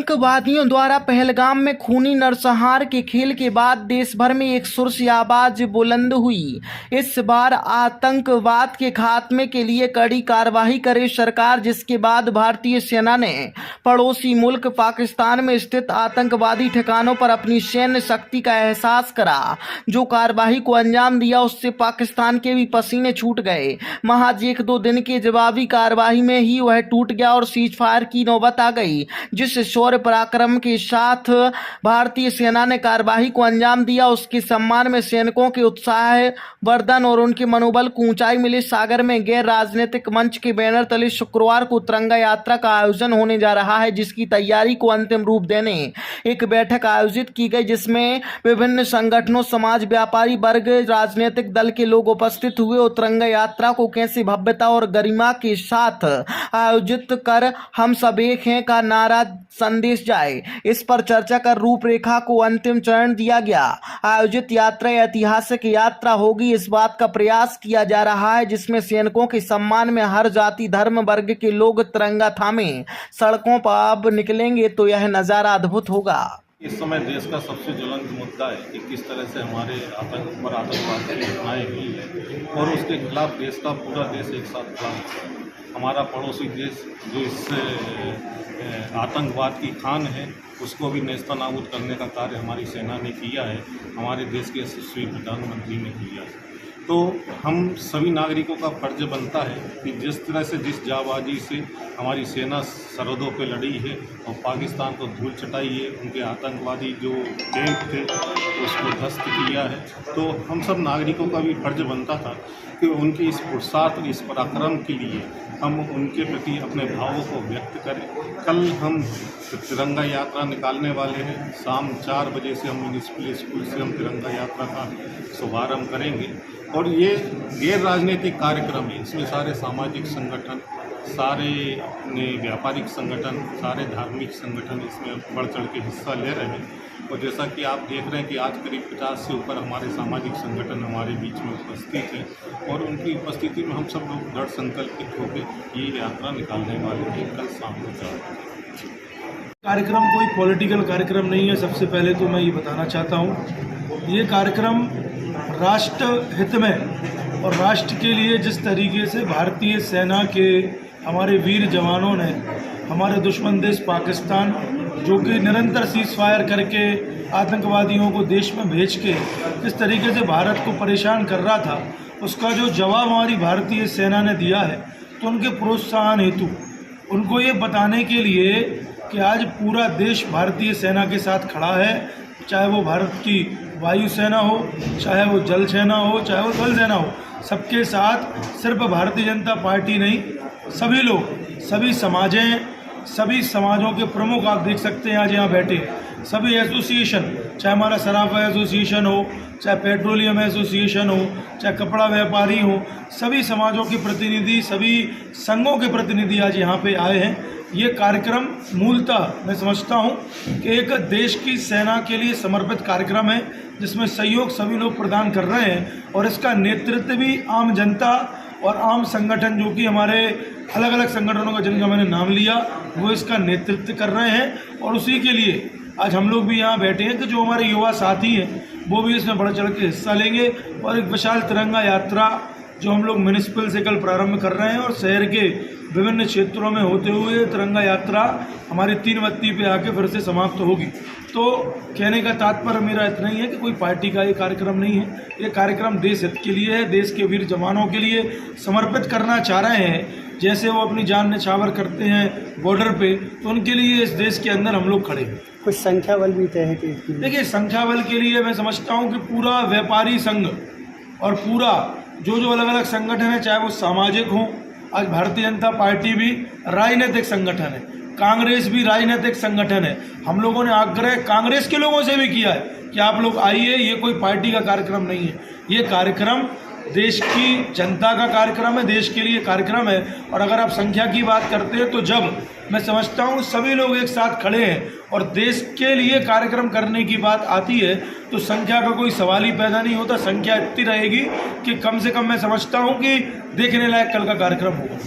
आतंकवादियों द्वारा पहलगाम में खूनी नरसंहार के खेल के बाद देश भर में एक सुर सी आवाज बुलंद हुई। इस बार आतंकवाद के खात्मे के लिए कड़ी कार्रवाई करे सरकार, जिसके बाद भारतीय सेना ने पड़ोसी मुल्क पाकिस्तान में स्थित आतंकवादी ठिकानों पर अपनी सैन्य शक्ति का एहसास करा। जो कार्रवाई को अंजाम दिया उससे पाकिस्तान के भी पसीने छूट गए। महज 1-2 दिन के जवाबी कार्रवाई में ही वह टूट गया और सीज फायर की नौबत आ गई। जिस शौर्य पराक्रम के साथ भारतीय सेना ने कार्रवाई को अंजाम दिया, उसके सम्मान में सैनिकों के उत्साह वर्धन और उनके मनोबल को ऊंचाई मिले। सागर में गैर राजनीतिक मंच के बैनर तले शुक्रवार को तिरंगा यात्रा का आयोजन होने जा रहा है, जिसकी तैयारी को अंतिम रूप देने एक बैठक आयोजित की गई, जिसमें विभिन्न संगठनों, समाज, व्यापारी वर्ग, राजनीतिक दल के लोग उपस्थित हुए और तिरंगा यात्रा को कैसे भव्यता और गरिमा के साथ आयोजित कर हम सब एक हैं का नारा संदेश जाए, इस पर चर्चा कर रूपरेखा को अंतिम चरण दिया गया। आयोजित यात्रा ऐतिहासिक यात्रा होगी, इस बात का प्रयास किया जा रहा है जिसमें सैनिकों के सम्मान में हर जाति धर्म वर्ग के लोग तिरंगा थामे सड़कों पर अब निकलेंगे तो यह नजारा अद्भुत होगा। इस समय देश का सबसे ज्वलंत मुद्दा है कि किस तरह से हमारे आतंकवाद की घटनाएं हुई है और उसके खिलाफ देश का पूरा देश एक साथ खड़ा है। हमारा पड़ोसी देश जो इस आतंकवाद की खान है, उसको भी नेस्तनाबूद करने का कार्य हमारी सेना ने किया है, हमारे देश के यशस्वी प्रधानमंत्री ने किया है। तो हम सभी नागरिकों का फर्ज बनता है कि जिस तरह से, जिस जाबाजी से हमारी सेना सरहदों पे लड़ी है और पाकिस्तान को धूल चटाई है, उनके आतंकवादी जो कैंप थे उसको ध्वस्त किया है, तो हम सब नागरिकों का भी फर्ज बनता था कि उनकी इस पुरुषार्थ, इस पराक्रम के लिए हम उनके प्रति अपने भावों को व्यक्त करें। कल हम तिरंगा यात्रा निकालने वाले हैं। शाम 4 बजे से हम म्यूनिसिपल स्कूल से हम तिरंगा यात्रा का शुभारंभ करेंगे और ये गैर राजनीतिक कार्यक्रम है। इसमें सारे सामाजिक संगठन, सारे व्यापारिक संगठन, सारे धार्मिक संगठन इसमें बढ़ चढ़ के हिस्सा ले रहे हैं। और जैसा कि आप देख रहे हैं कि आज करीब 50 से ऊपर हमारे सामाजिक संगठन हमारे बीच में उपस्थित हैं और उनकी उपस्थिति में हम सब लोग दृढ़ संकल्पित होकर ये यात्रा निकालने वाले हैं कल शाम को 4 बजे। कार्यक्रम कोई पॉलिटिकल कार्यक्रम नहीं है। सबसे पहले तो मैं ये बताना चाहता हूँ, ये कार्यक्रम राष्ट्र हित में और राष्ट्र के लिए जिस तरीके से भारतीय सेना के हमारे वीर जवानों ने हमारे दुश्मन देश पाकिस्तान, जो कि निरंतर सीज फायर करके आतंकवादियों को देश में भेज के किस तरीके से भारत को परेशान कर रहा था, उसका जो जवाब हमारी भारतीय सेना ने दिया है, तो उनके प्रोत्साहन हेतु उनको ये बताने के लिए कि आज पूरा देश भारतीय सेना के साथ खड़ा है, चाहे वो भारत की वायुसेना हो, चाहे वो जल सेना हो, चाहे वो थल सेना हो, सबके साथ सिर्फ भारतीय जनता पार्टी नहीं, सभी लोग, सभी समाजें, सभी समाजों के प्रमुख आप देख सकते हैं आज यहाँ बैठे, सभी एसोसिएशन, चाहे हमारा सराफा एसोसिएशन हो, चाहे पेट्रोलियम एसोसिएशन हो, चाहे कपड़ा व्यापारी हो, सभी समाजों के प्रतिनिधि, सभी संघों के प्रतिनिधि आज यहाँ पे आए हैं। ये कार्यक्रम मूलतः मैं समझता हूँ कि एक देश की सेना के लिए समर्पित कार्यक्रम है, जिसमें सहयोग सभी लोग प्रदान कर रहे हैं और इसका नेतृत्व भी आम जनता और आम संगठन, जो कि हमारे अलग अलग संगठनों का जिनका मैंने नाम लिया, वो इसका नेतृत्व कर रहे हैं। और उसी के लिए आज हम लोग भी यहाँ बैठे हैं कि जो हमारे युवा साथी हैं वो भी इसमें बढ़ चढ़ के हिस्सा लेंगे और एक विशाल तिरंगा यात्रा जो हम लोग म्यूनिसिपल से कल प्रारंभ कर रहे हैं और शहर के विभिन्न क्षेत्रों में होते हुए तिरंगा यात्रा हमारी 3 बत्ती पे आके फिर से समाप्त होगी। तो कहने का तात्पर्य मेरा इतना ही है कि कोई पार्टी का ये कार्यक्रम नहीं है, ये कार्यक्रम देश हित के लिए है, देश के वीर जवानों के लिए समर्पित करना चाह रहे हैं। जैसे वो अपनी जान न्यौछावर करते हैं बॉर्डर पे, तो उनके लिए इस देश के अंदर हम लोग खड़े हैं। कुछ संख्या बल भी तय है कि देखिए, संख्या बल के लिए मैं समझता हूँ कि पूरा व्यापारी संघ और पूरा जो अलग अलग संगठन है, चाहे वो सामाजिक हों, आज भारतीय जनता पार्टी भी राजनीतिक संगठन है, कांग्रेस भी राजनीतिक संगठन है। हम लोगों ने आग्रह कांग्रेस के लोगों से भी किया है कि आप लोग आइए, ये कोई पार्टी का कार्यक्रम नहीं है, ये कार्यक्रम देश की जनता का कार्यक्रम है, देश के लिए कार्यक्रम है। और अगर आप संख्या की बात करते हैं तो जब मैं समझता हूँ सभी लोग एक साथ खड़े हैं और देश के लिए कार्यक्रम करने की बात आती है तो संख्या का कोई सवाल ही पैदा नहीं होता। संख्या इतनी रहेगी कि कम से कम मैं समझता हूँ कि देखने लायक कल का कार्यक्रम होगा।